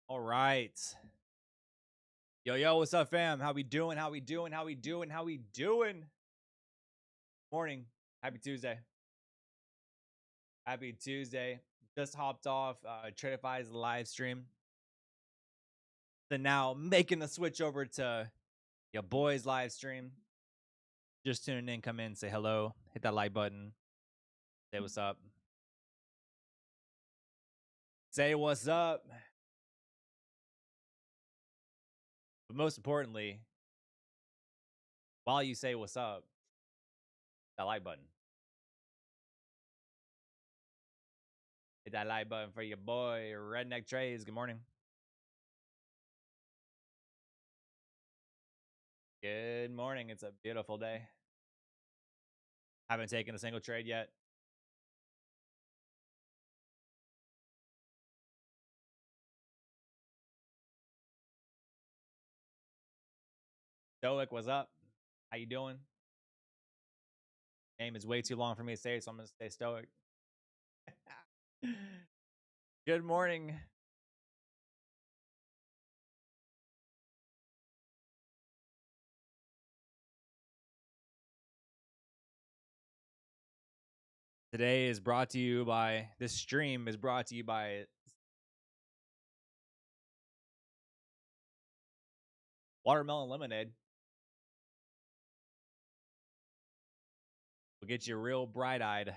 All right. Yo, yo, what's up, fam? How we doing? How we doing? How we doing? How we doing? Morning. Happy Tuesday. Happy Tuesday. Just hopped off Tradify's live stream. Then now making the switch over to your boys' live stream. Just tuning in, come in, say hello, hit that like button, say what's up. Say what's up. But most importantly, while you say what's up, that like button. Hit that like button for your boy, Redneck Trays. Good morning. Good morning. It's a beautiful day. Haven't taken a single trade yet. Stoic, what's up? How you doing? Name is way too long for me to say, so I'm going to stay Stoic. Good morning. Today is brought to you by, this stream is brought to you by Watermelon Lemonade. Will get you real bright-eyed.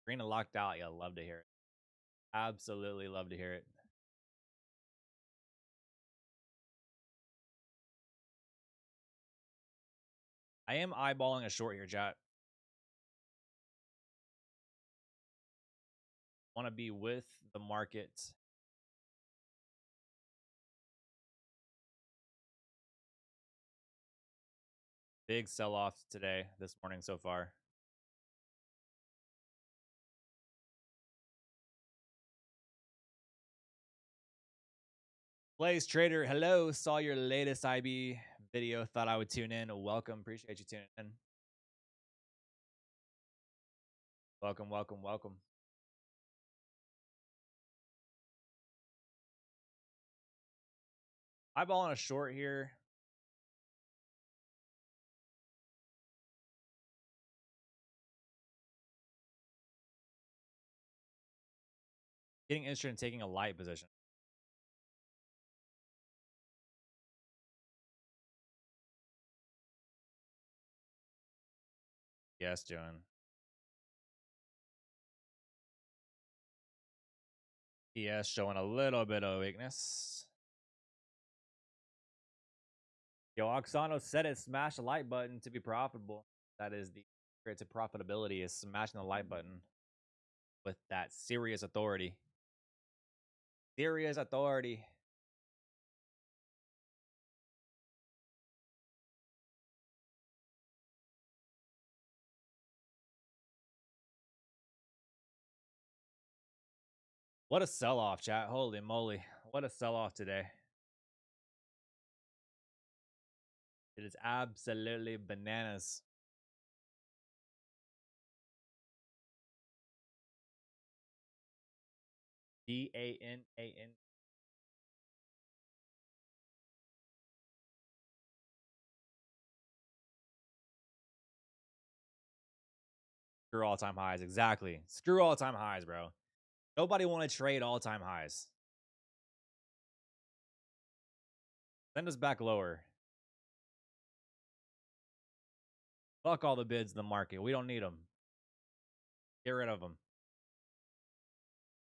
Karina locked out. You'll love to hear it. Absolutely love to hear it. I am eyeballing a short here, chat. Want to be with the market. Big sell-off today, this morning so far. Blaze Trader, hello. Saw your latest IB video. Thought I would tune in. Welcome. Appreciate you tuning in. Welcome, welcome, welcome. Eyeball on a short here. Getting interested in taking a light position. Yes, Joan. Yes, showing a little bit of weakness. Yo, Oxano said it. Smash the like button to be profitable. That is the secret to profitability, is smashing the like button with that serious authority. Serious authority. What a sell-off, chat. Holy moly. What a sell-off today. It is absolutely bananas. DANAN. Screw all-time highs. Exactly. Screw all-time highs, bro. Nobody want to trade all-time highs. Send us back lower. Fuck all the bids in the market. We don't need them. Get rid of them.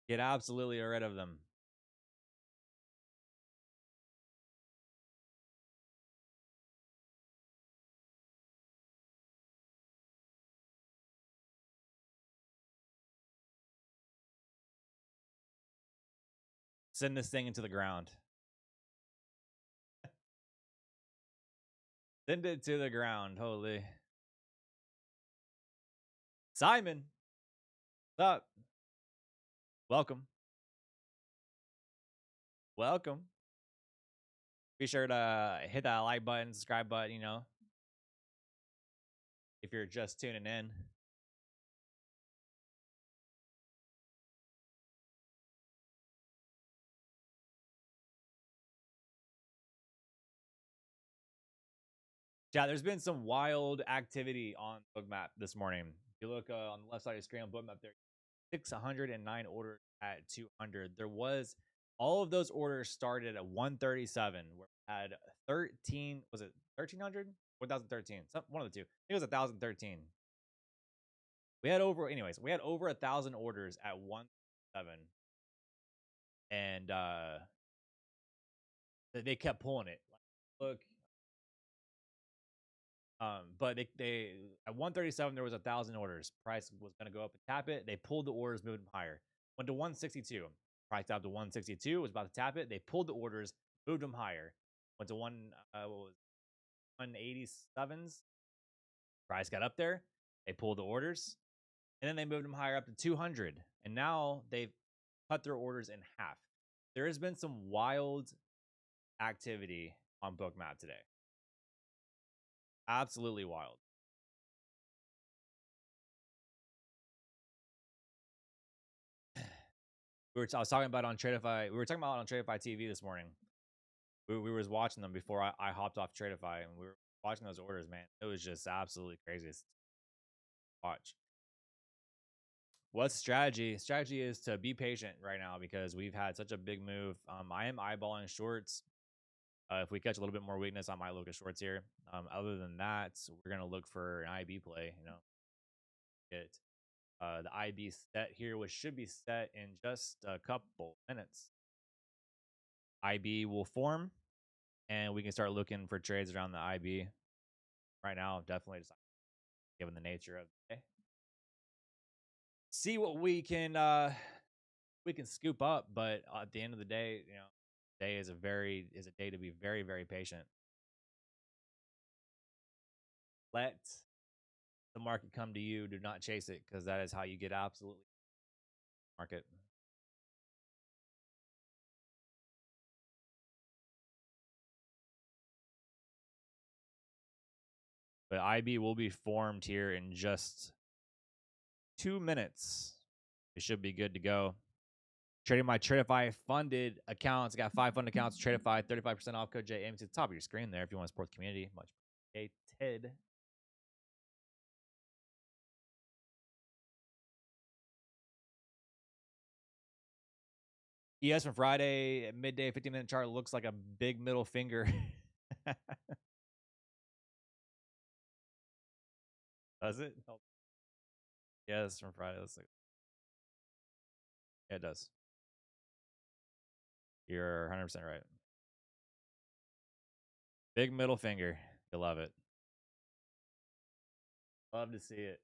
Get absolutely rid of them. Send this thing into the ground. Send it to the ground. Holy. Simon. What's up? Welcome. Welcome. Be sure to hit that like button, subscribe button, you know, if you're just tuning in. Yeah, there's been some wild activity on Bookmap this morning. If you look on the left side of the screen on Bookmap, there 609 orders at 200. There was all of those orders started at 137. Where we had 13. Was it 1300? 1013? One of the two. I think it was 1013. We had over, anyways. We had over 1,000 orders at 137, and they kept pulling it. Look, but they at 137 there was 1,000 orders. Price was going to go up and tap it. They pulled the orders, moved them higher. Went to 162. Price up to 162. Was about to tap it. They pulled the orders, moved them higher. Went to what was 187s. Price got up there. They pulled the orders, and then they moved them higher up to 200. And now they've cut their orders in half. There has been some wild activity on Bookmap today. Absolutely wild. I was talking about on Tradeify. We were talking about on Tradeify TV this morning. We was watching them before I hopped off Tradeify, and we were watching those orders. Man, it was just absolutely crazy to watch. What's strategy? Strategy is to be patient right now because we've had such a big move. I am eyeballing shorts. If we catch a little bit more weakness, I might look at shorts here. Other than that, we're gonna look for an IB play. Get the IB set here, which should be set in just a couple minutes. IB will form, and we can start looking for trades around the IB. Right now, definitely just given the nature of the day. See what we can scoop up, but at the end of the day, day is a day to be very, very patient. Let the market come to you. Do not chase it, because that is how you get absolutely market. But IB will be formed here in just 2 minutes. It should be good to go. Trading my Tradeify funded accounts. I got 5 funded accounts. Tradeify, 35% off code J. Aiming to the top of your screen there if you want to support the community. Much appreciated. ES from Friday, midday, 15-minute chart looks like a big middle finger. Does it? Yes, from Friday. Let's look. Yeah, it does. You're 100% right. Big middle finger. You love it. Love to see it.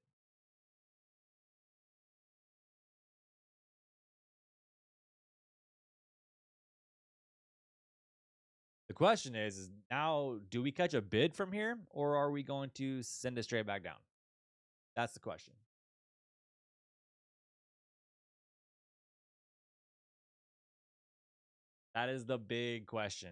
The question is now, do we catch a bid from here, or are we going to send it straight back down? That's the question. That is the big question.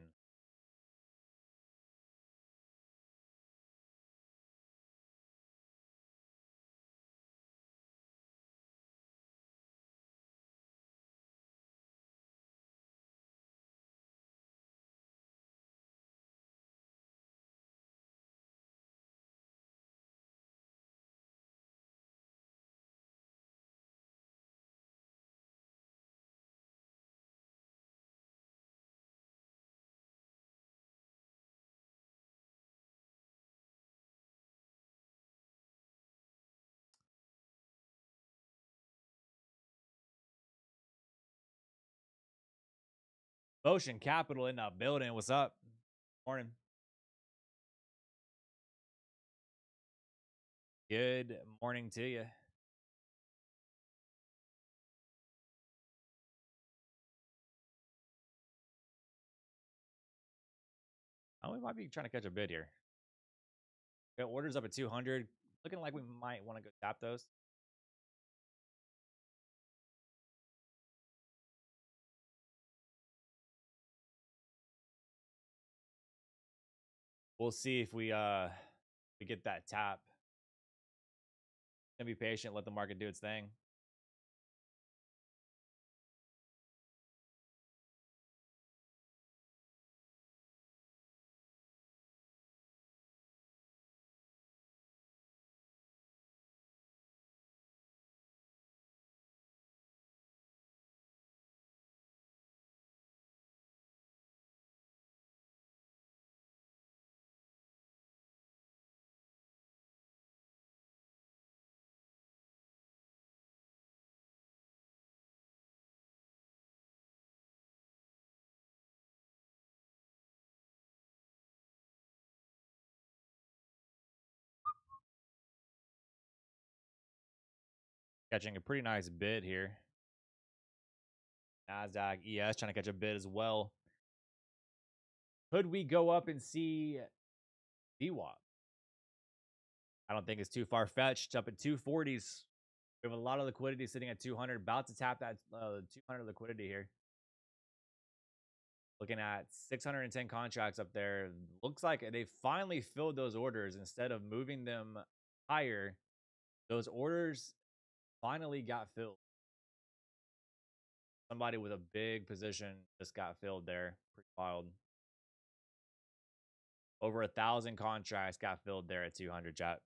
Ocean Capital in the building. What's up? Morning. Good morning to you. Oh, we might be trying to catch a bid here. Got orders up at 200. Looking like we might want to go tap those. We'll see if we get that tap. Gonna be patient, let the market do its thing. Catching a pretty nice bid here. Nasdaq, ES trying to catch a bid as well. Could we go up and see VWAP? I don't think it's too far fetched. Up at 240s. We have a lot of liquidity sitting at 200. About to tap that 200 liquidity here. Looking at 610 contracts up there. Looks like they finally filled those orders. Instead of moving them higher, those orders finally got filled. Somebody with a big position just got filled there. Pretty wild. Over 1,000 contracts got filled there at 200, chat.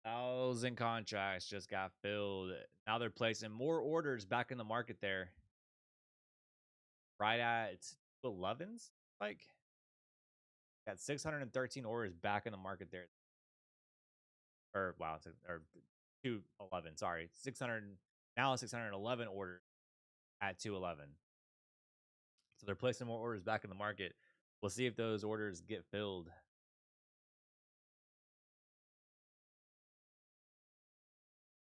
1,000 contracts just got filled. Now they're placing more orders back in the market there. Right at 211s, like got 613 orders back in the market there. Or wow, or 211. Sorry, 600 now 611 orders at 211. So they're placing more orders back in the market. We'll see if those orders get filled.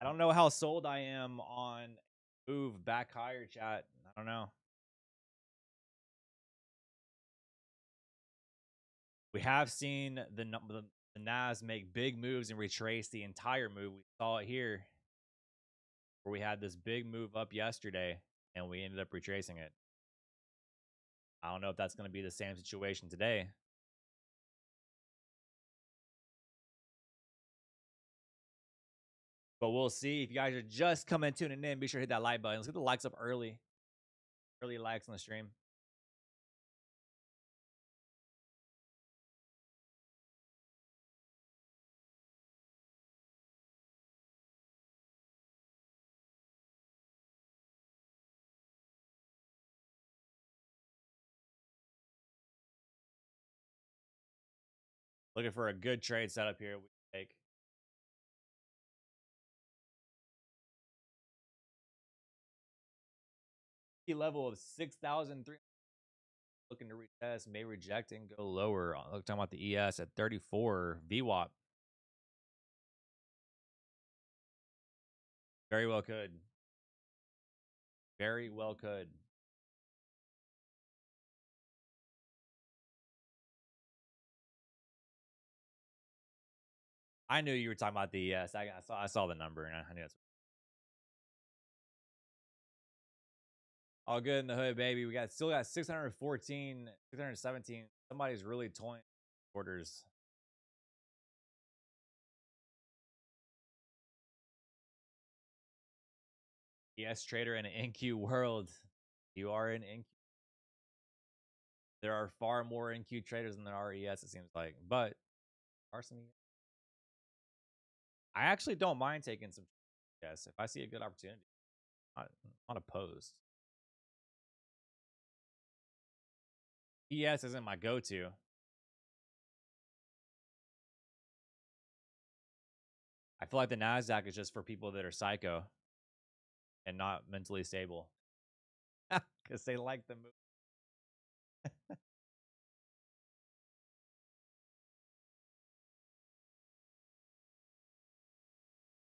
I don't know how sold I am on move back higher, chat. I don't know. We have seen the Nas make big moves and retrace the entire move. We saw it here where we had this big move up yesterday and we ended up retracing it. I don't know if that's going to be the same situation today. But we'll see. If you guys are just coming tuning in, be sure to hit that like button. Let's get the likes up early. Early likes on the stream. Looking for a good trade setup here. We take level of 6,300. Looking to retest, may reject and go lower. Look, talking about the ES at 34 VWAP. Very well could. Very well could. I knew you were talking about the ES. I saw the number and I knew that's all good in the hood, baby. We still got 614, 617. Somebody's really toying orders. ES trader in an NQ world. You are in NQ. There are far more NQ traders than there are ES, it seems like. But are some ES. I actually don't mind taking some ES if I see a good opportunity. I'm not opposed. ES isn't my go-to. I feel like the Nasdaq is just for people that are psycho and not mentally stable because they like the move.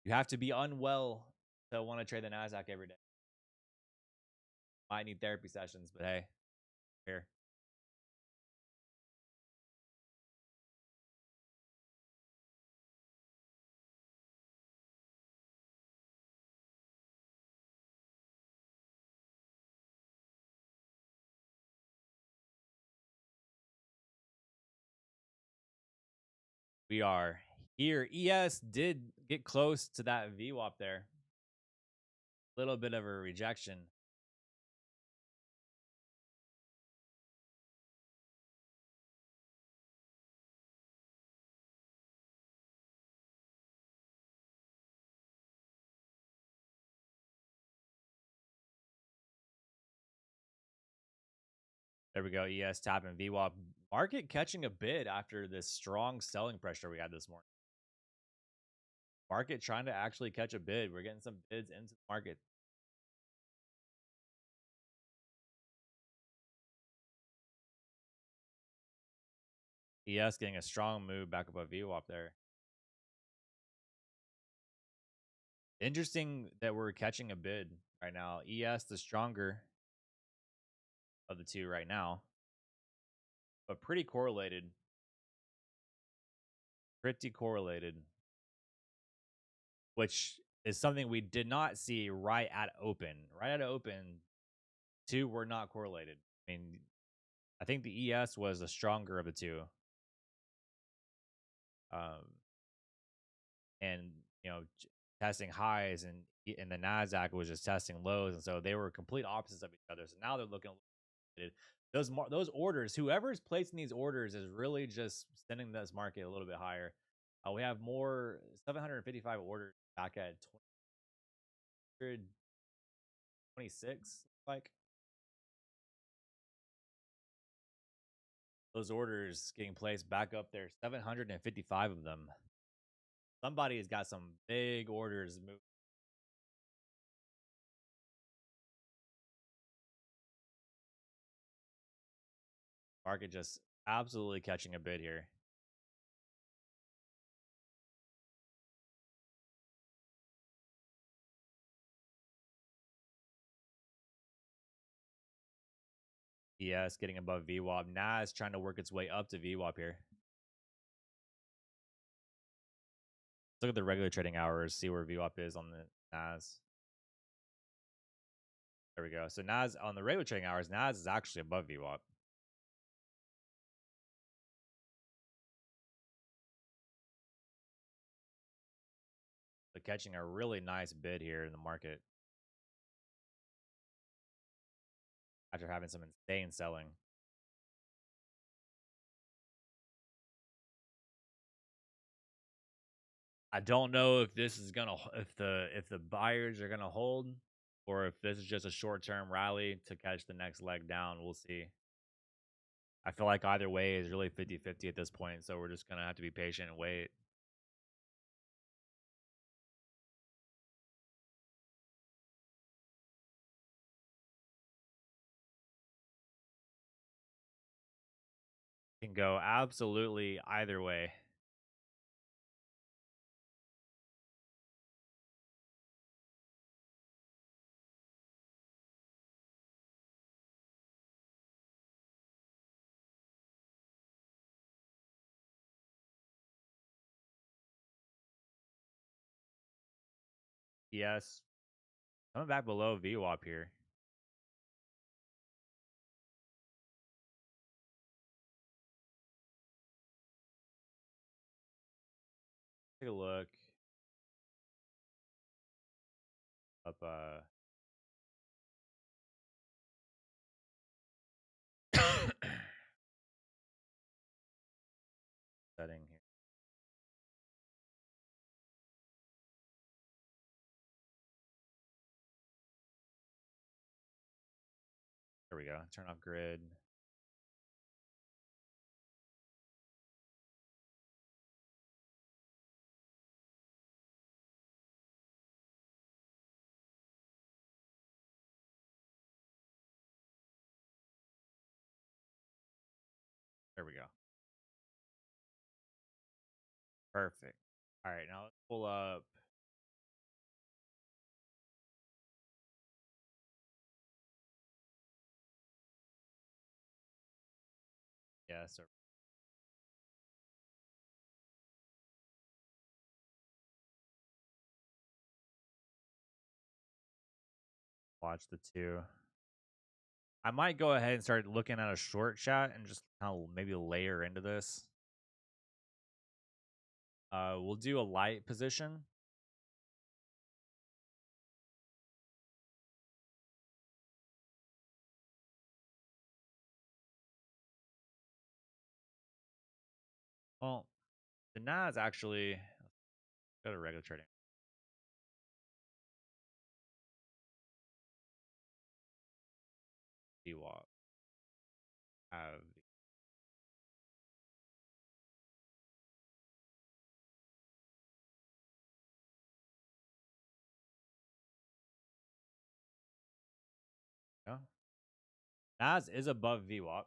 You have to be unwell to want to trade the Nasdaq every day. Might need therapy sessions, but hey, here. We are here. ES did get close to that VWAP there. Little bit of a rejection. There we go. ES tapping VWAP. Market catching a bid after this strong selling pressure we had this morning. Market trying to actually catch a bid. We're getting some bids into the market. ES getting a strong move back above VWAP there. Interesting that we're catching a bid right now. ES the stronger of the two right now, but pretty correlated. Pretty correlated, which is something we did not see right at open. Right at open, two were not correlated. I mean, I think the ES was the stronger of the two. And testing highs, and the Nasdaq was just testing lows, and so they were complete opposites of each other. So now they're looking those orders. Whoever's placing these orders is really just sending this market a little bit higher. We have more 755 orders back at 226. Like those orders getting placed back up there, 755 of them. Somebody has got some big orders moving. Market just absolutely catching a bid here. ES getting above VWAP. NAS trying to work its way up to VWAP here. Let's look at the regular trading hours, see where VWAP is on the NAS. There we go. So NAS on the regular trading hours, NAS is actually above VWAP. So catching a really nice bid here in the market after having some insane selling. I don't know if this is gonna if the buyers are gonna hold, or if this is just a short-term rally to catch the next leg down. We'll see. I feel like either way is really 50-50 at this point, so we're just gonna have to be patient and wait. Can go absolutely either way. Yes. Coming back below VWAP here. Take a look. Up setting here. There we go. Turn off grid. There we go. Perfect. All right, now let's pull up. Yeah, so watch the two. I might go ahead and start looking at a short chat and just kind of maybe layer into this. We'll do a light position. Well, the NAS actually go to regular trading. VWAP. Have yeah. NAS is above VWAP.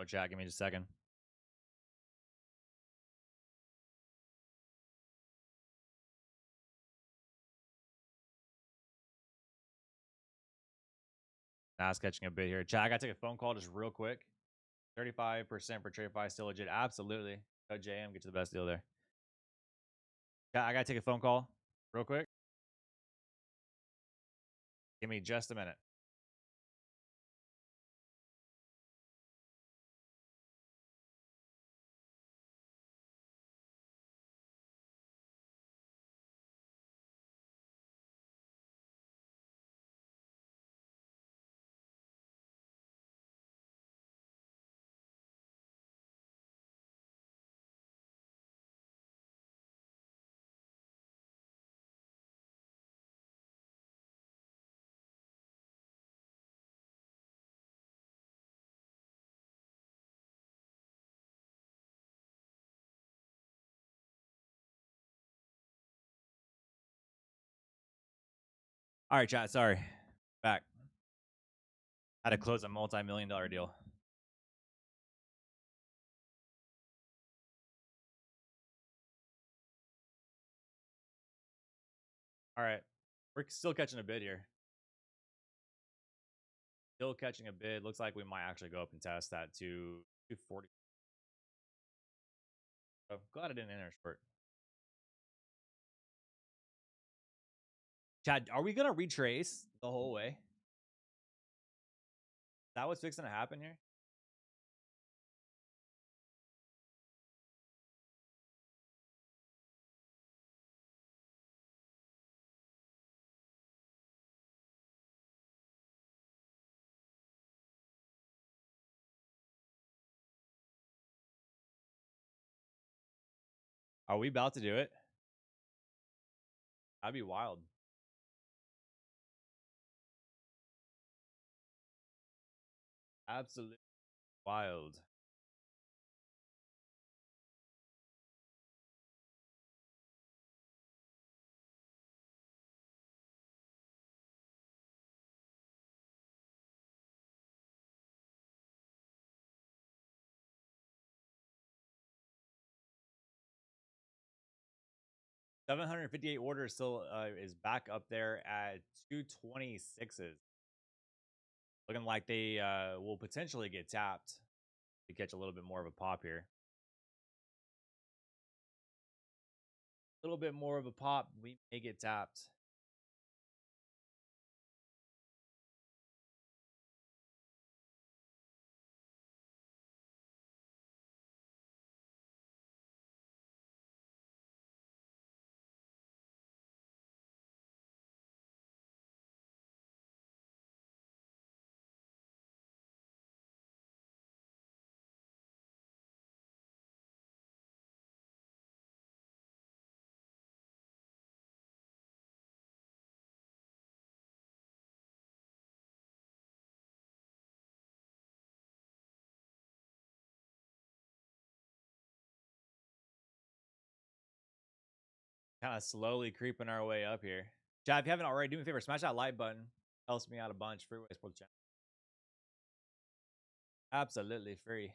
tomorrow, chat. Give me just a second. Nas catching a bit here. Chat, I got to take a phone call just real quick. 35% for TradeFi still legit. Absolutely. Go JM, get to the best deal there. Chat, I got to take a phone call real quick. Give me just a minute. All right, chat. Sorry. Back. Had to close a multi-million-dollar deal. All right. We're still catching a bid here. Still catching a bid. Looks like we might actually go up and test that to 240. So glad I didn't enter short. Chad, are we going to retrace the whole way? Is that what's fixing to happen here? Are we about to do it? That'd be wild. Absolutely wild. $758 orders still is back up there at 226s. Looking like they will potentially get tapped to catch a little bit more of a pop here. A little bit more of a pop. We may get tapped. Kind of slowly creeping our way up here. Chad, if you haven't already, do me a favor, smash that like button. Helps me out a bunch. Freeway Sports Channel. Absolutely free.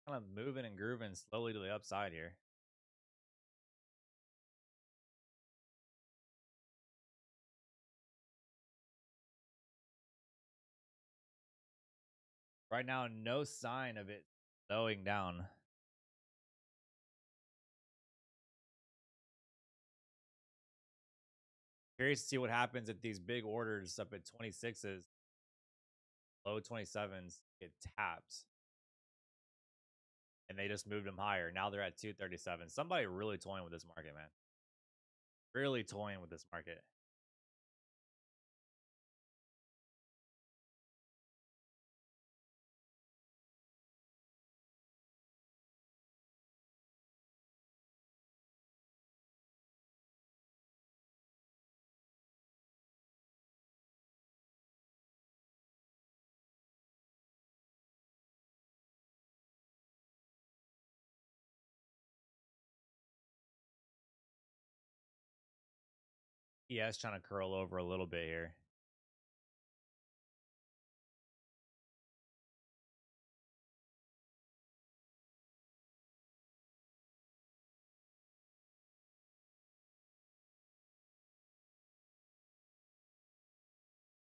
Kind of moving and grooving slowly to the upside here. Right now, no sign of it slowing down. Curious to see what happens if these big orders up at 26s, low 27s get tapped. and they just moved them higher. Now they're at 237. Somebody really toying with this market, man. Really toying with this market. Yeah, it's trying to curl over a little bit here.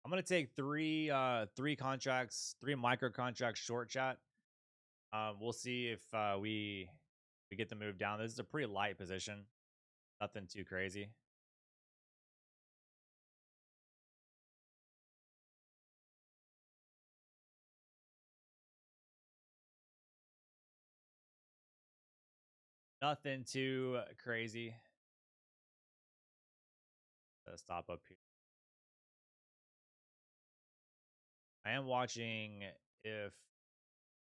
I'm gonna take three contracts, three micro contracts short chat. We'll see if we get the move down. This is a pretty light position. Nothing too crazy. Nothing too crazy. Let's stop up here. I am watching if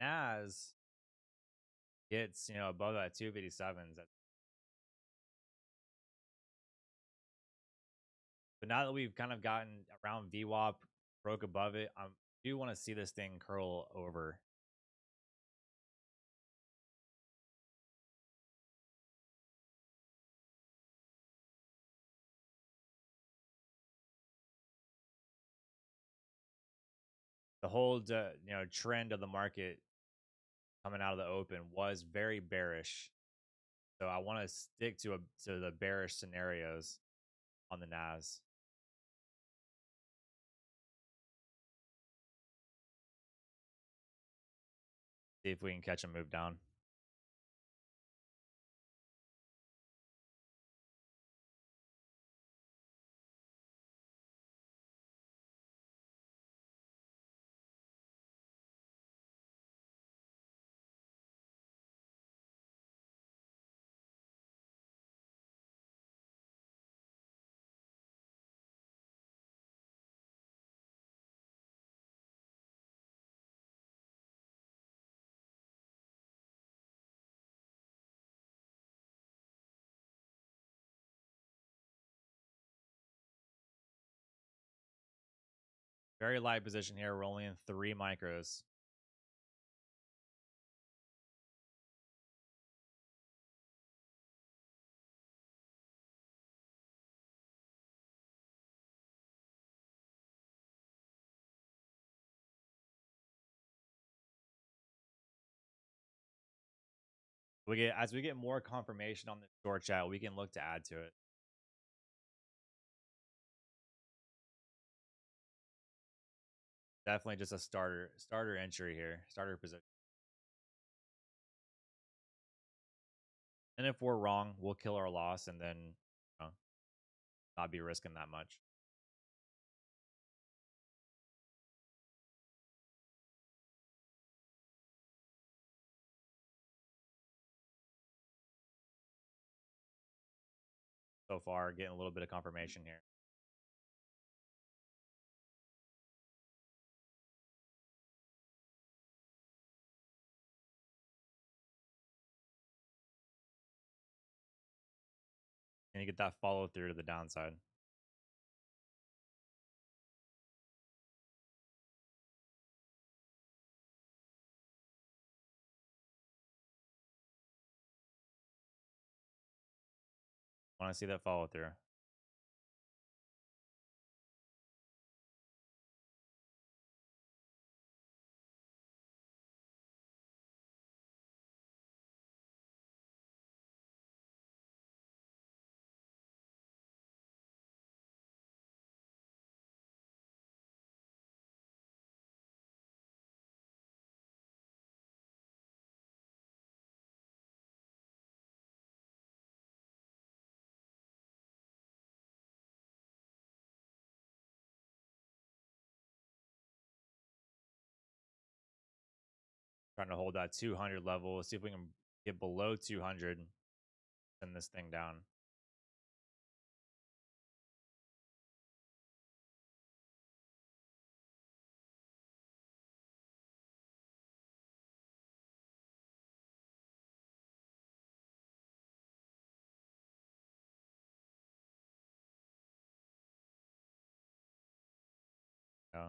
Nas gets, above that 257s. But now that we've kind of gotten around VWAP, broke above it, I do want to see this thing curl over. The whole trend of the market coming out of the open was very bearish. So I want to stick to the bearish scenarios on the Nas. See if we can catch a move down. Very light position here. We're only in 3 micros. As we get more confirmation on the short chat, we can look to add to it. Definitely just a starter entry here, starter position. And if we're wrong, we'll kill our loss and then not be risking that much. So far, getting a little bit of confirmation here. And you get that follow through to the downside. Want to see that follow through. Trying to hold that 200 level. See if we can get below 200. Send this thing down. Yeah.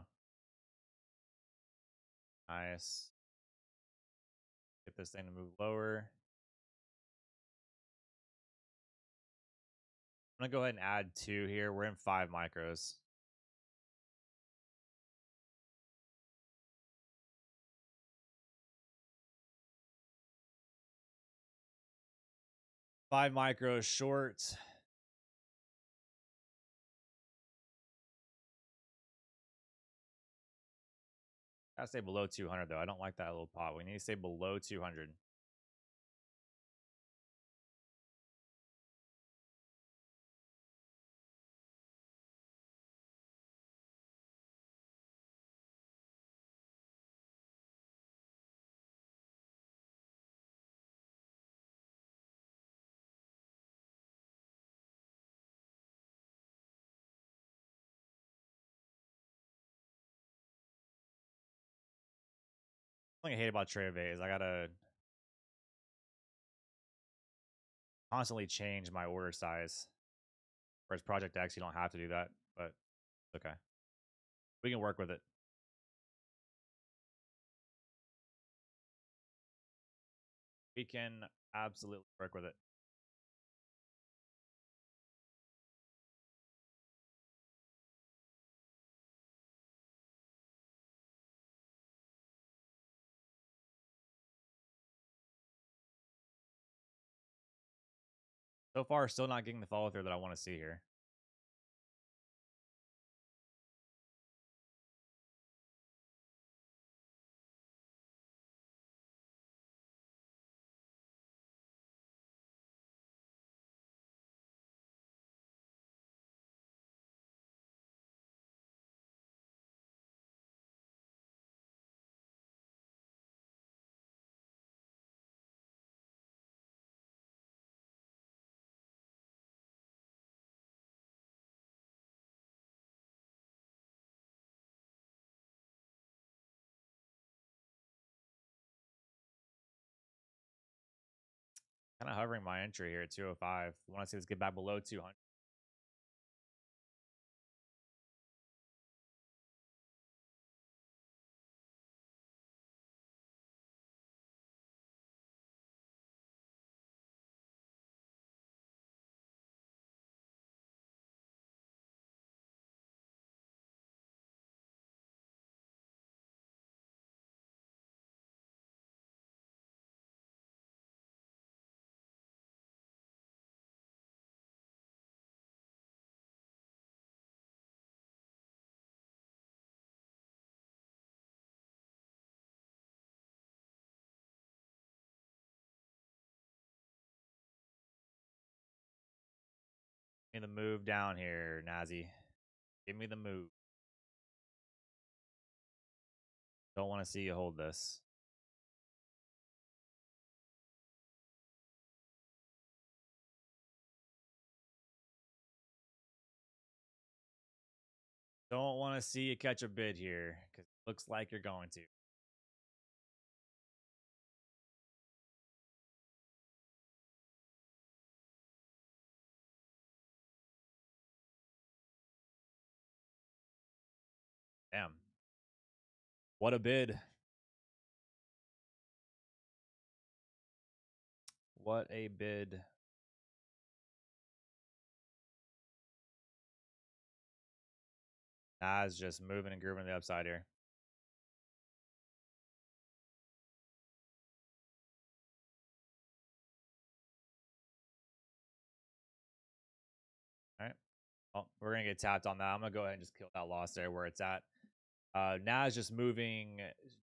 Nice. Get this thing to move lower. I'm going to go ahead and add 2 here. We're in 5 micros. Five micros short. Gotta stay below 200 though. I don't like that little pop. We need to stay below 200. One thing I hate about Trade is I gotta constantly change my order size. Whereas Project X, you don't have to do that, but it's okay. We can work with it. We can absolutely work with it. So far, still not getting the follow through that I want to see here. Kind of hovering my entry here at 205. Want to see this get back below 200. Give me the move down here, Nazi. Give me the move. Don't want to see you hold this. Don't want to see you catch a bid here because it looks like you're going to. Damn. What a bid. What a bid. Nas just moving and grooving the upside here. All right. Well, we're going to get tapped on that. I'm going to go ahead and just kill that loss there where it's at. Nas just moving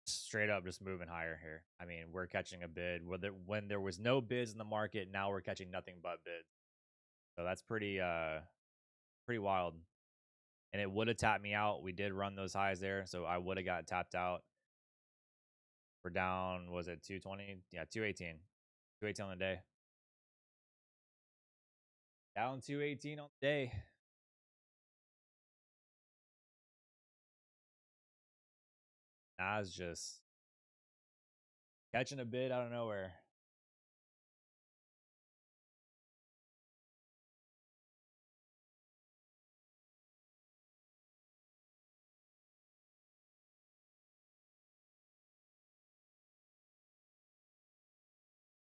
straight up, just moving higher here. I mean, we're catching a bid when there was no bids in the market. Now we're catching nothing but bids. So that's pretty wild. And it would have tapped me out. We did run those highs there, so I would have got tapped out. We're down, was it 220? Yeah, 218. 218 on the day. Down 218 on the day. Nas just catching a bid out of nowhere.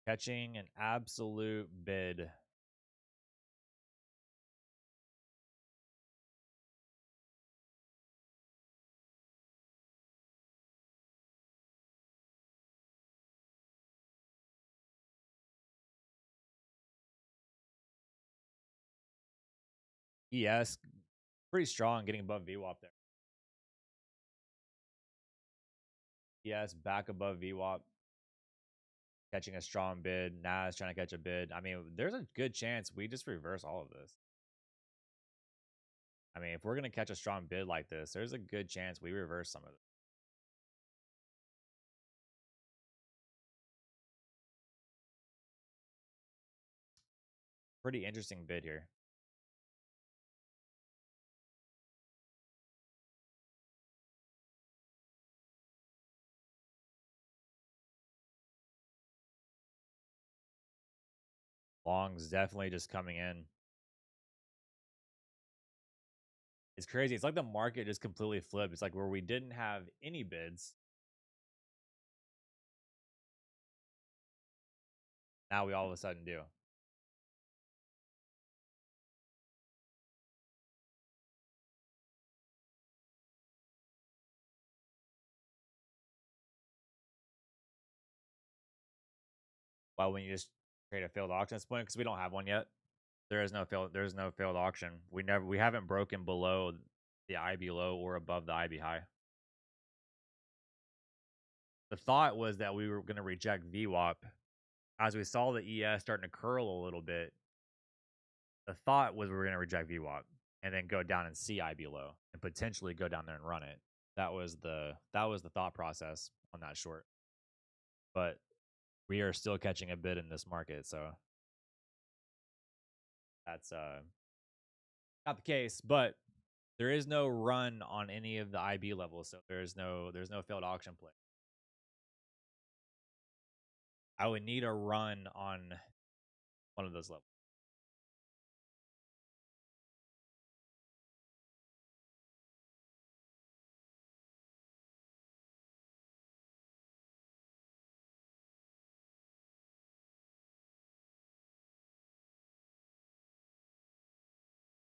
Catching an absolute bid. ES pretty strong getting above VWAP there. ES back above VWAP. Catching a strong bid. Nas trying to catch a bid. I mean, there's a good chance we just reverse all of this. I mean, if we're going to catch a strong bid like this, there's a good chance we reverse some of it. Pretty interesting bid here. Long's definitely just coming in. It's crazy. It's like the market just completely flipped. It's like where we didn't have any bids. Now we all of a sudden do. Why wouldn't you just trade a failed auction at this point? Because we don't have one yet. There's no failed auction. We haven't broken below the IB low or above the IB high. The thought was that we were going to reject VWAP. As we saw the ES starting to curl a little bit, the thought was we were going to reject VWAP and then go down and see IB low and potentially go down there and run it. That was the thought process on that short. But we are still catching a bid in this market, so that's not the case. But there is no run on any of the IB levels, so there's no failed auction play. I would need a run on one of those levels.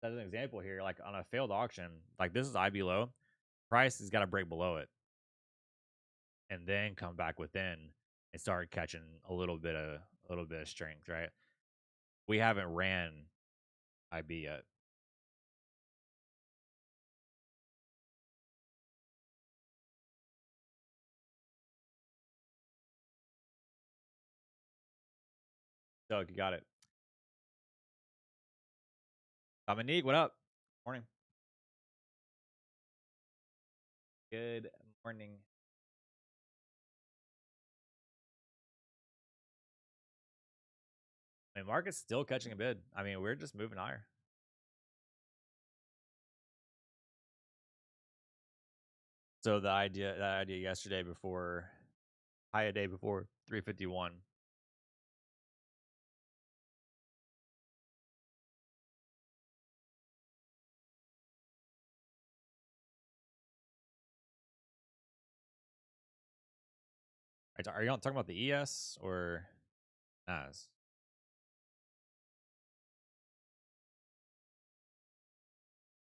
As an example here, like on a failed auction, like this is IB low, price has got to break below it and then come back within and start catching a little bit of strength, right? We haven't ran IB yet. So you got it. Dominique, what up? Morning. Good morning. I mean, market's still catching a bid. I mean, we're just moving higher. So that idea yesterday before high a day before 351. Are you not talking about the ES or NAS?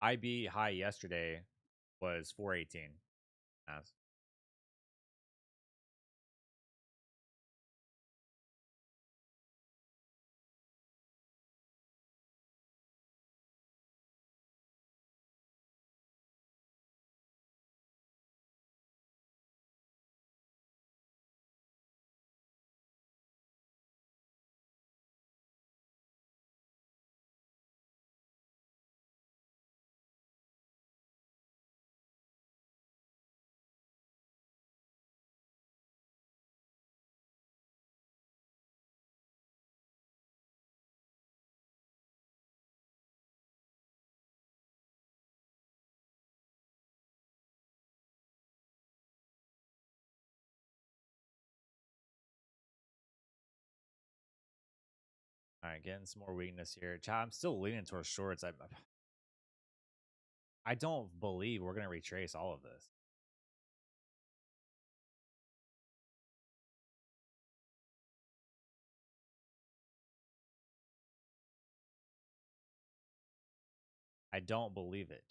IB high yesterday was 418 NAS. All right, getting some more weakness here. I'm still leaning towards shorts. I don't believe we're gonna retrace all of this. I don't believe it.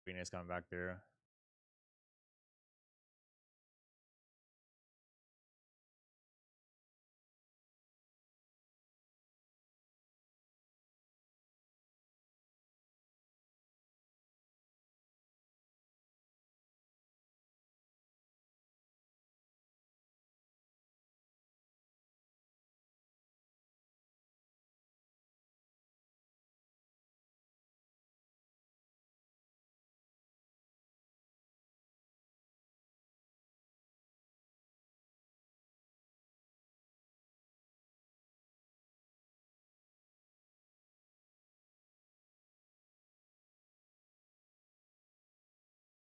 Weakness coming back through.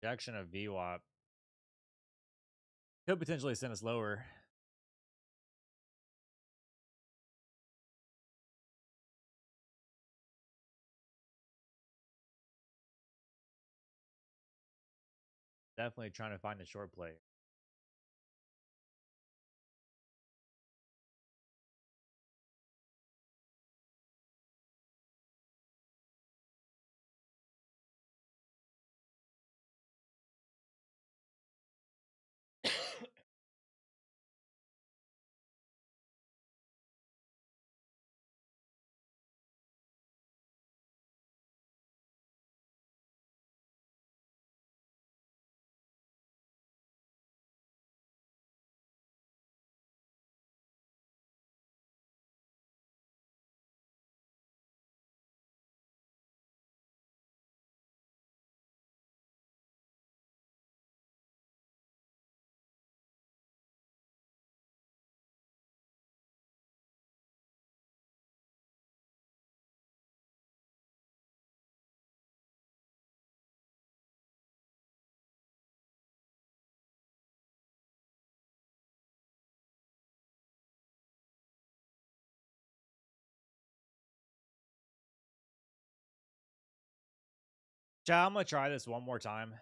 Rejection of VWAP could potentially send us lower. Definitely trying to find a short play. I'm gonna try this one more time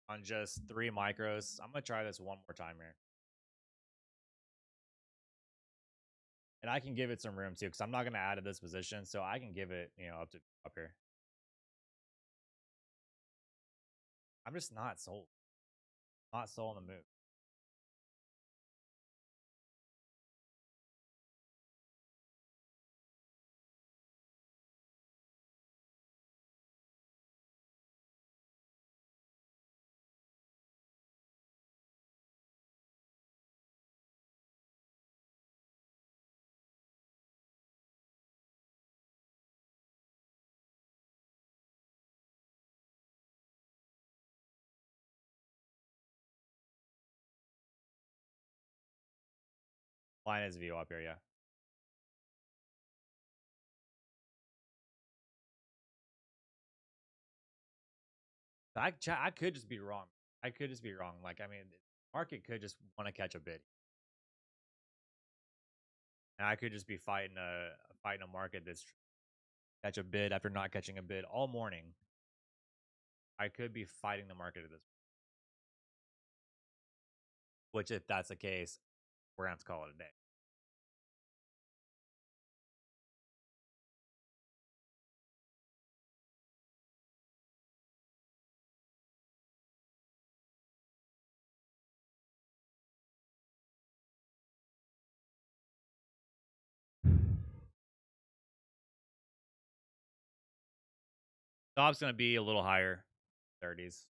on just 3 micros. I'm gonna try this one more time here. And I can give it some room too, because I'm not gonna add to this position, so I can give it, up here. I'm just not sold. Not sold on the move. Line is view up here, yeah. I could just be wrong. I could just be wrong. Like, I mean, market could just want to catch a bid. And I could just be fighting a market that's catch a bid after not catching a bid all morning. I could be fighting the market at this point. Which, if that's the case, we're gonna have to call it a day. Stop's gonna be a little higher, 30s.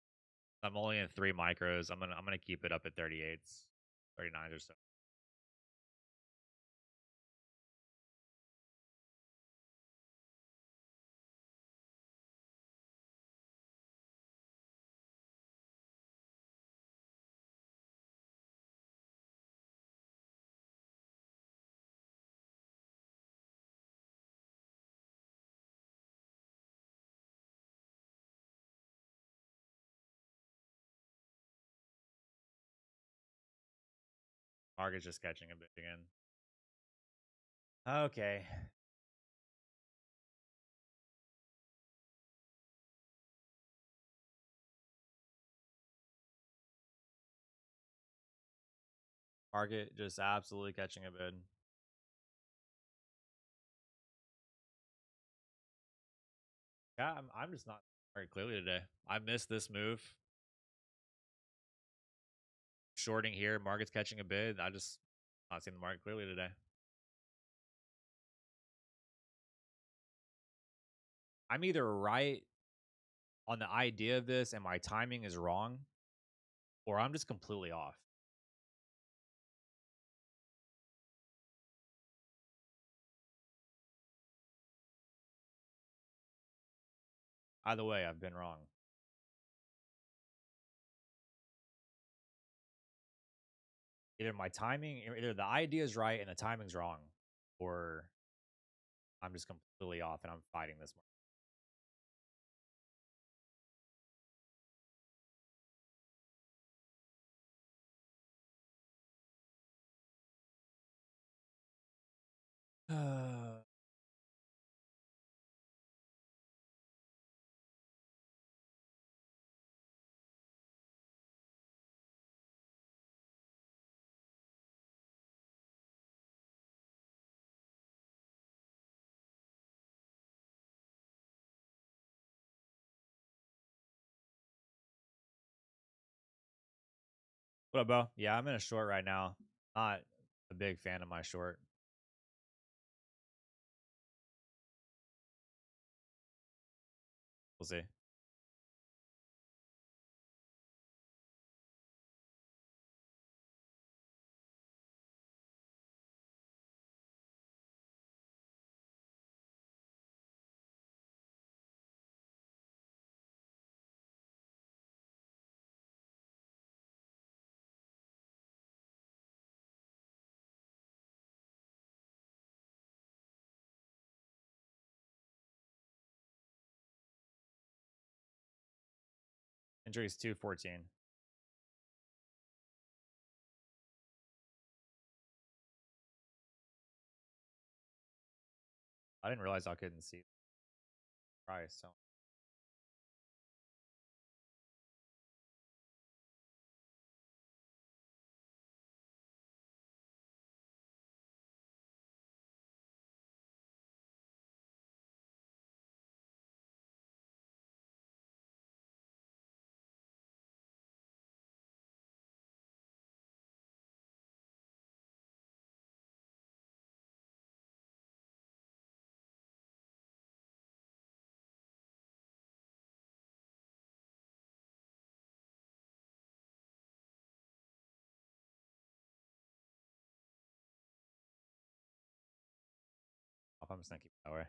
I'm only in 3 micros. I'm gonna keep it up at 38s, 39s or so. Market's just catching a bit again. Okay. Market just absolutely catching a bid. Yeah, I'm just not very clearly today. I missed this move. Shorting here, market's catching a bid. I just not seeing the market clearly today. I'm either right on the idea of this and my timing is wrong, or I'm just completely off. Either way, I've been wrong. Either my timing, either the idea is right and the timing's wrong, or I'm just completely off and I'm fighting this market. What up, Bo? Yeah, I'm in a short right now. Not a big fan of my short. We'll see. Injuries 214. I didn't realize I couldn't see the price. So I'm just gonna keep it that way.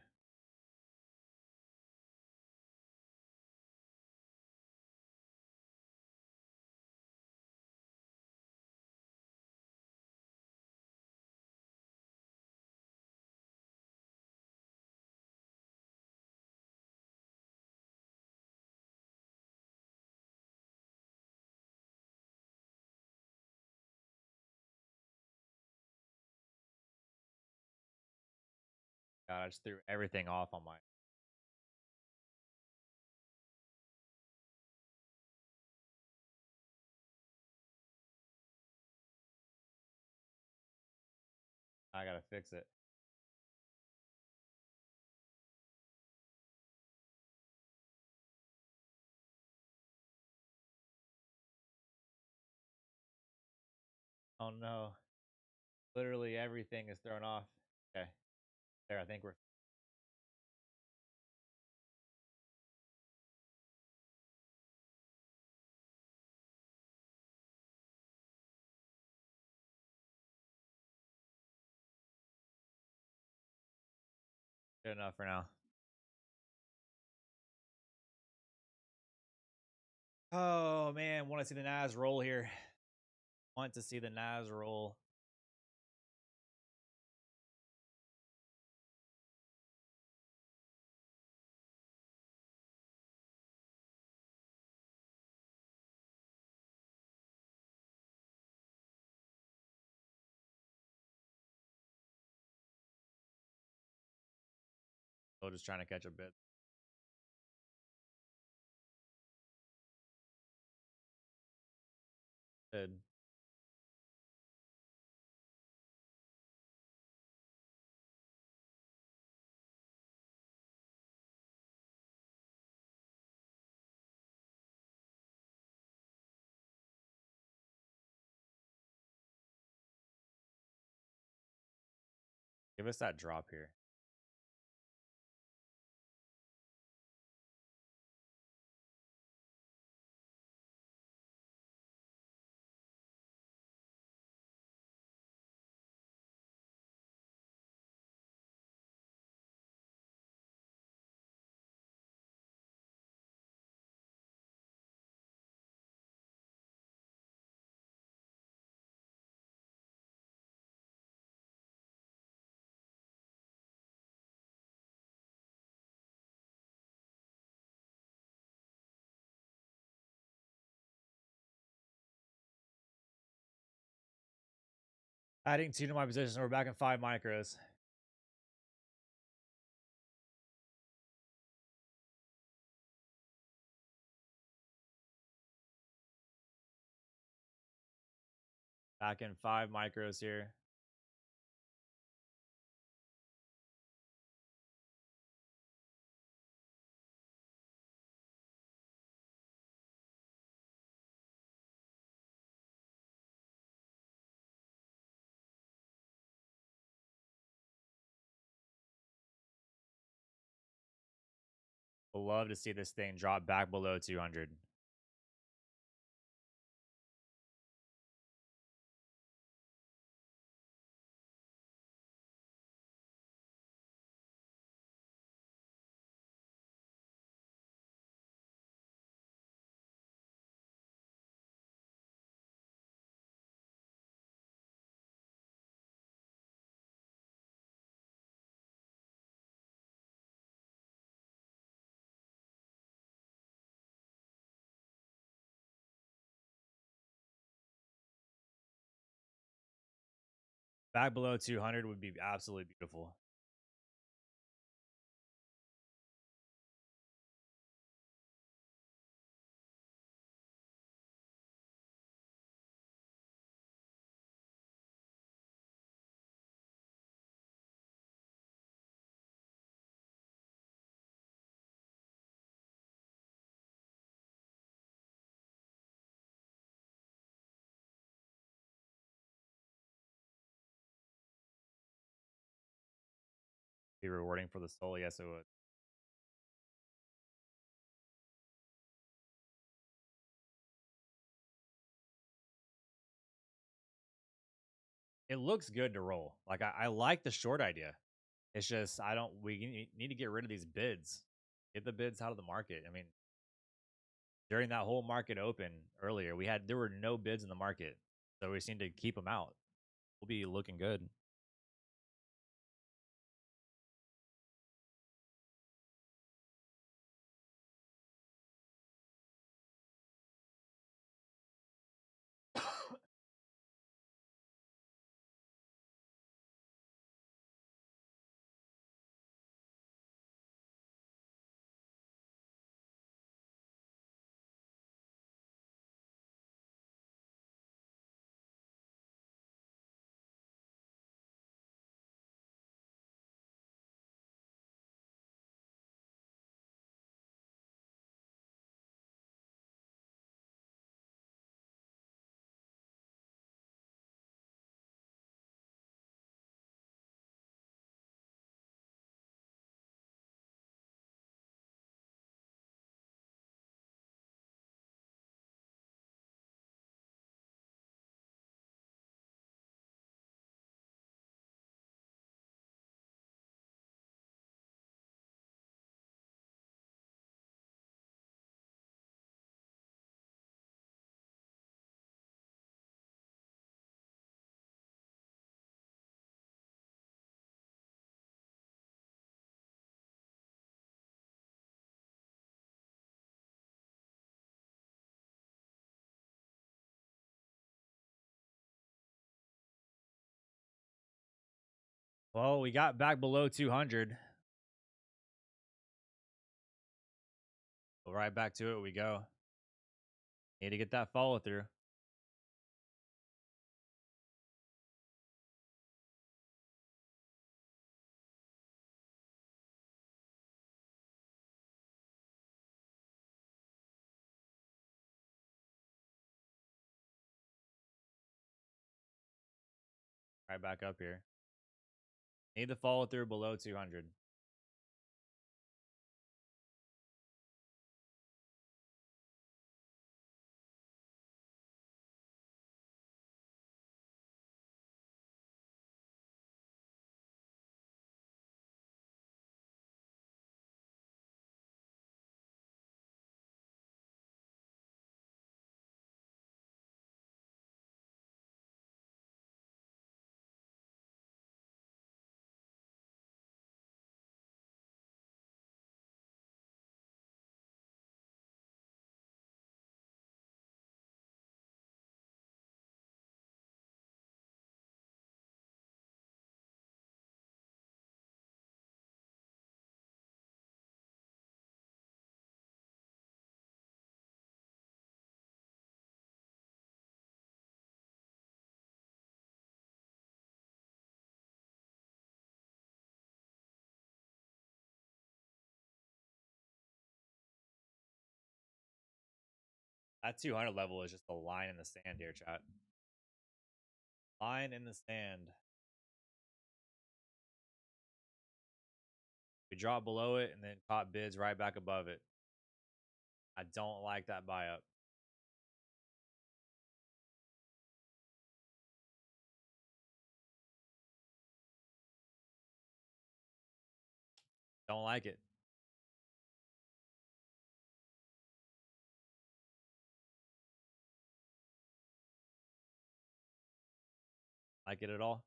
God, I just threw everything off on my. I gotta fix it. Oh no. Literally everything is thrown off. Okay. There, I think we're good enough for now. Oh man, want to see the Nas roll here. Want to see the Nas roll. So just trying to catch a bit. Good. Give us that drop here. Adding 2 to my position. We're back in 5 micros. Back in 5 micros here. Would love to see this thing drop back below 200. Back below 200 would be absolutely beautiful. Be rewarding for the soul. Yes, it would. It looks good to roll. Like I like the short idea. It's just I don't. We need to get rid of these bids. Get the bids out of the market. I mean, during that whole market open earlier, there were no bids in the market, so we just need to keep them out. We'll be looking good. Well, we got back below 200. So right back to it we go. Need to get that follow through. Right back up here. Need to follow through below 200. That 200 level is just a line in the sand here, chat. Line in the sand. We dropped below it and then caught bids right back above it. I don't like that buy up. Don't like it. Like it at all?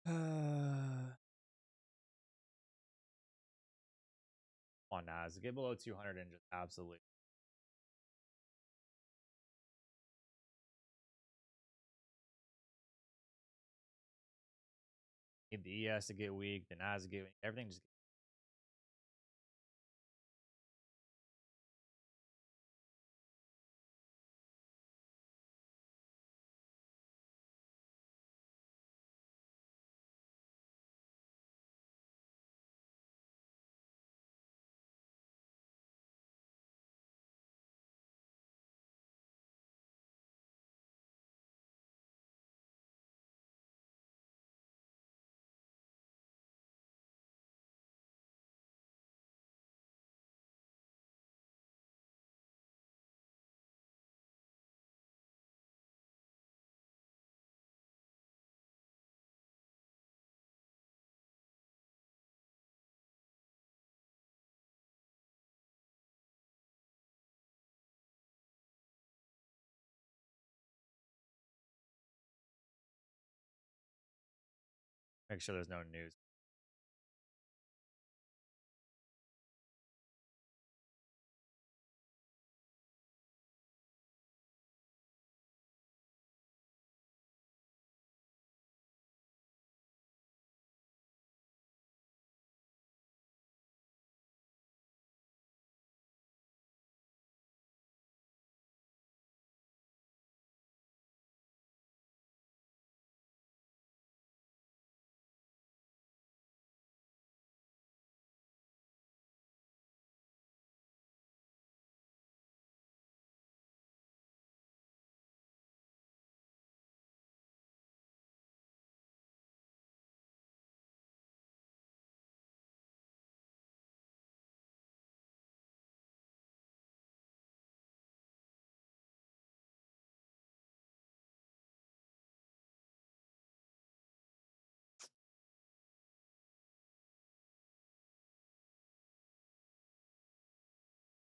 Come on, Nas. Get below 200 and just absolutely. Need the ES to get weak, the Nas to get weak. Everything just. Make sure there's no news.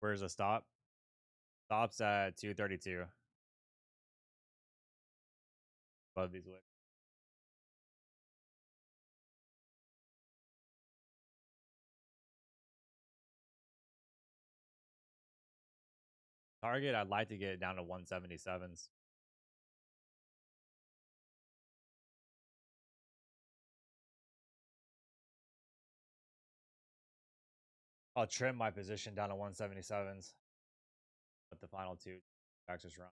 Where's the stop? Stop's at 232. Above these wicks. Target, I'd like to get it down to 177s. I'll trim my position down to 177s. Let the final two factors run.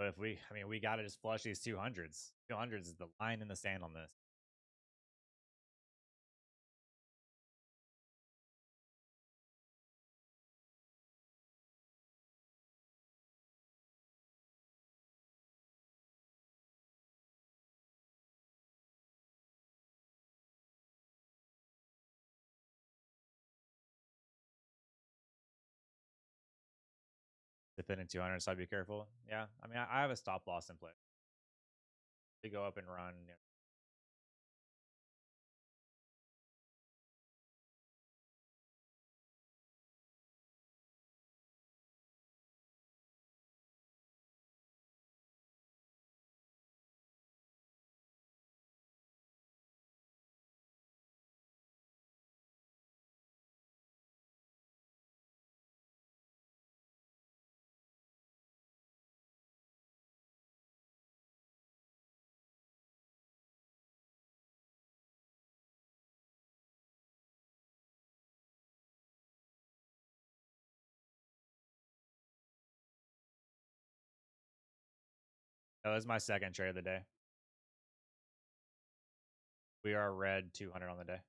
But if we, I mean, we got to just flush these 200s. 200s is the line in the sand on this. Defending 200, so I'd be careful. Yeah, I mean, I have a stop loss in place. To go up and run. You know. That was my second trade of the day. We are red 200 on the day.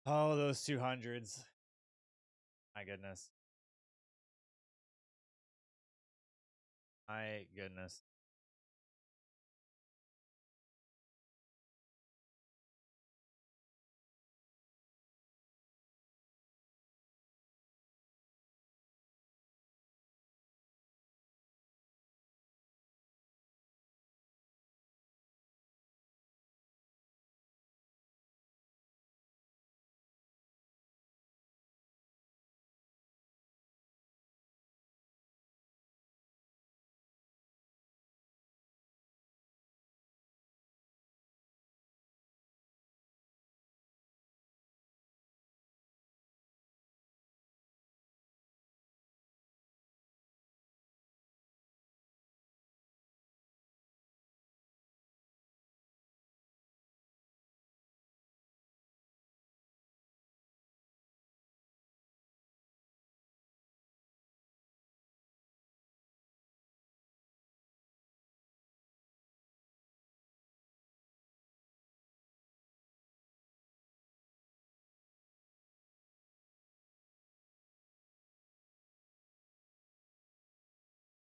Oh, those 200s. My goodness. My goodness.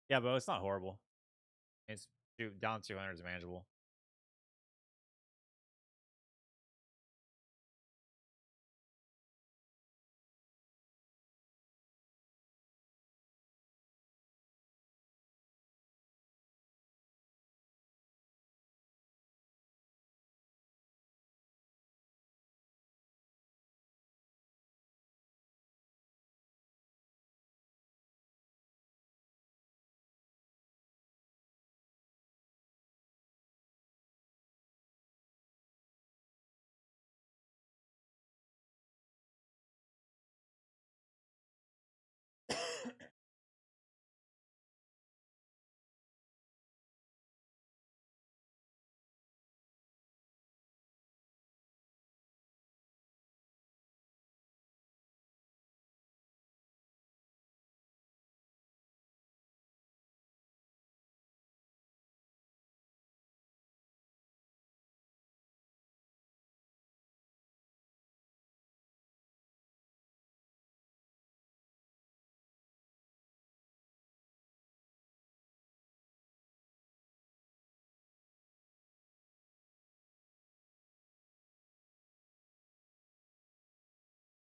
Yeah, but it's not horrible. It's down 200 is manageable.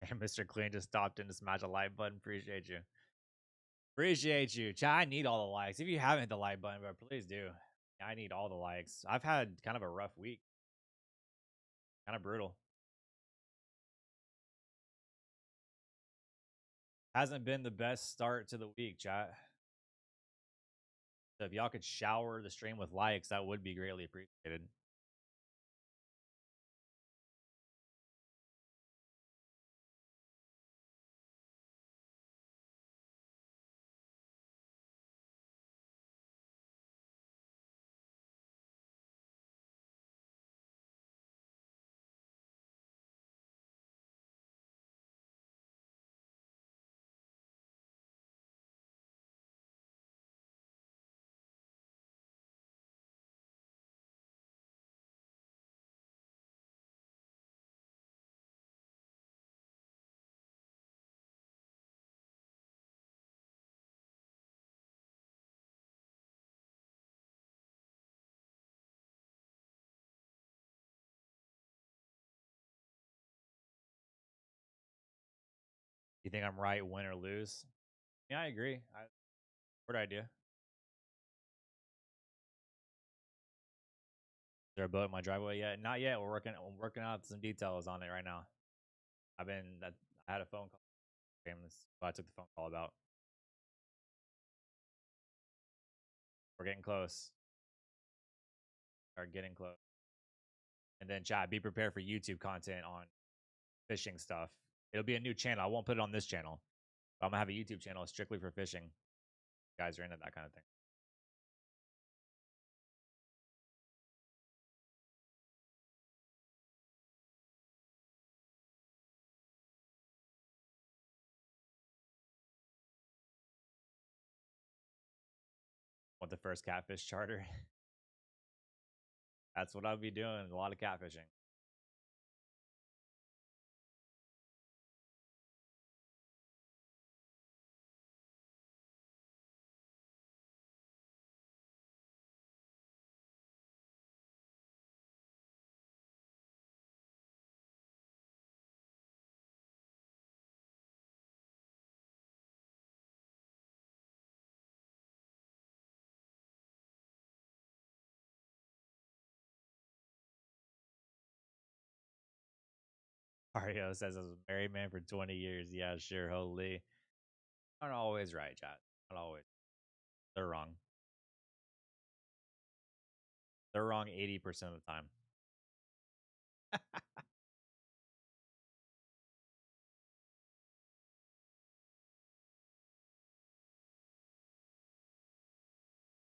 And Mr. Clean just stopped in to smash a like button. Appreciate you. Appreciate you. Chat, I need all the likes. If you haven't hit the like button, but please do. I need all the likes. I've had kind of a rough week. Kind of brutal. Hasn't been the best start to the week, chat. So if y'all could shower the stream with likes, that would be greatly appreciated. You think I'm right, win or lose? Yeah, I agree. Good idea. Is there a boat in my driveway yet? Not yet. I'm working out some details on it right now. I had a phone call. That's what I took the phone call about. We're getting close. Are getting close. And then chat, be prepared for YouTube content on fishing stuff. It'll be a new channel. I won't put it on this channel. But I'm gonna have a YouTube channel strictly for fishing. You guys are into that kind of thing. Want the first catfish charter? That's what I'll be doing. A lot of catfishing. Mario says I was a married man for 20 years. Yeah, sure. Holy. Not always right, chat. Not always. They're wrong. They're wrong 80% of the time.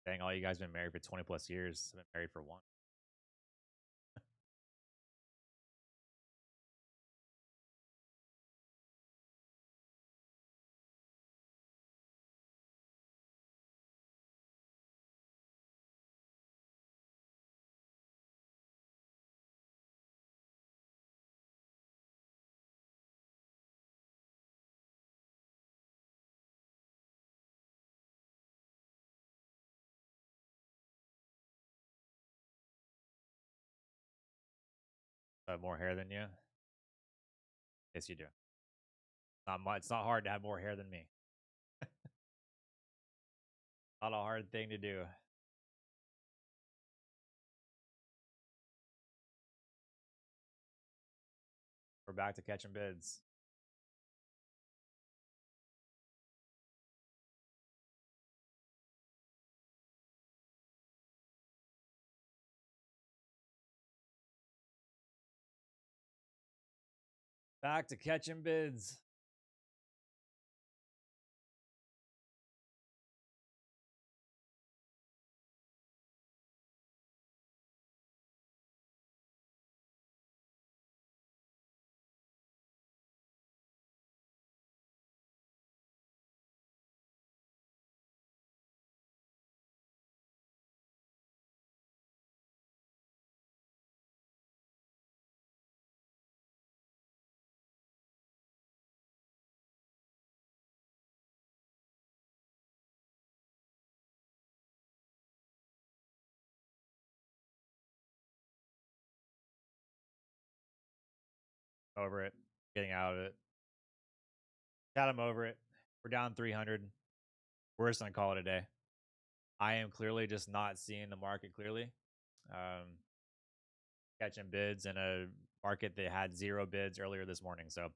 Dang, all you guys been married for 20 plus years. I've been married for one. I have more hair than you. Yes, you do. Not much. It's not hard to have more hair than me. Not a hard thing to do. We're back to catching bids. Back to catching bids. Over it. Getting out of it. Chat, I'm over it. We're down 300. We're just gonna call it a day. I am clearly just not seeing the market clearly. Catching bids in a market that had 0 bids earlier this morning. So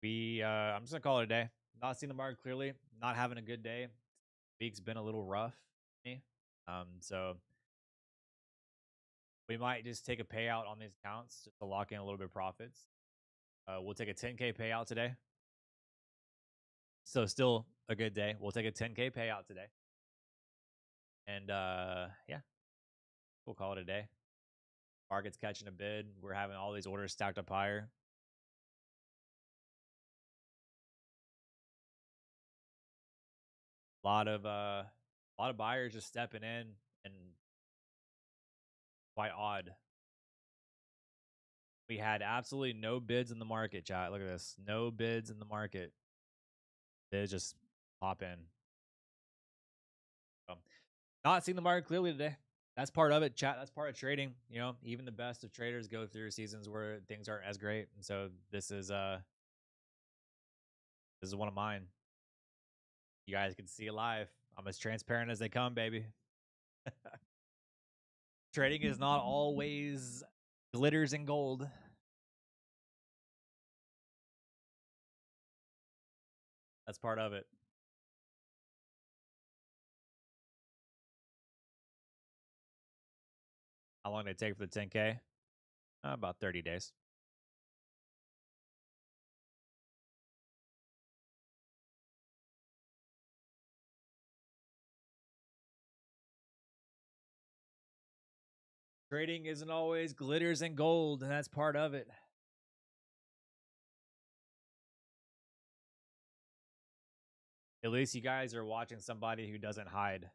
I'm just gonna call it a day. Not seeing the market clearly. Not having a good day. Week's been a little rough for me. So we might just take a payout on these accounts just to lock in a little bit of profits. We'll take a 10K payout today. So still a good day. We'll take a 10K payout today. And yeah, we'll call it a day. Market's catching a bid. We're having all these orders stacked up higher. A lot of buyers just stepping in, and quite odd. We had absolutely no bids in the market, chat. Look at this. No bids in the market. Bids just pop in. So, not seeing the market clearly today. That's part of it, chat. That's part of trading. You know, even the best of traders go through seasons where things aren't as great. And so this is one of mine. You guys can see it live. I'm as transparent as they come, baby. Trading is not always glitters and gold. That's part of it. How long did it take for the 10K? About 30 days. Trading isn't always glitters and gold, and that's part of it. At least you guys are watching somebody who doesn't hide.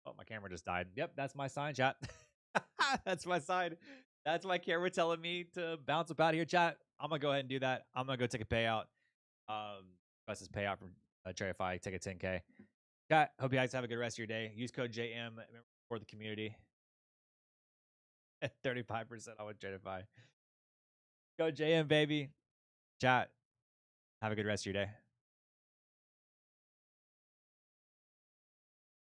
Oh, my camera just died. Yep, that's my sign, chat. That's my sign. That's my camera telling me to bounce up out of here, chat. I'm going to go ahead and do that. I'm going to go take a payout. Best is payout from Tradify. Take a 10K. Chat, hope you guys have a good rest of your day. Use code JM for the community. 35% on Tradify. Go JM, baby. Chat, have a good rest of your day.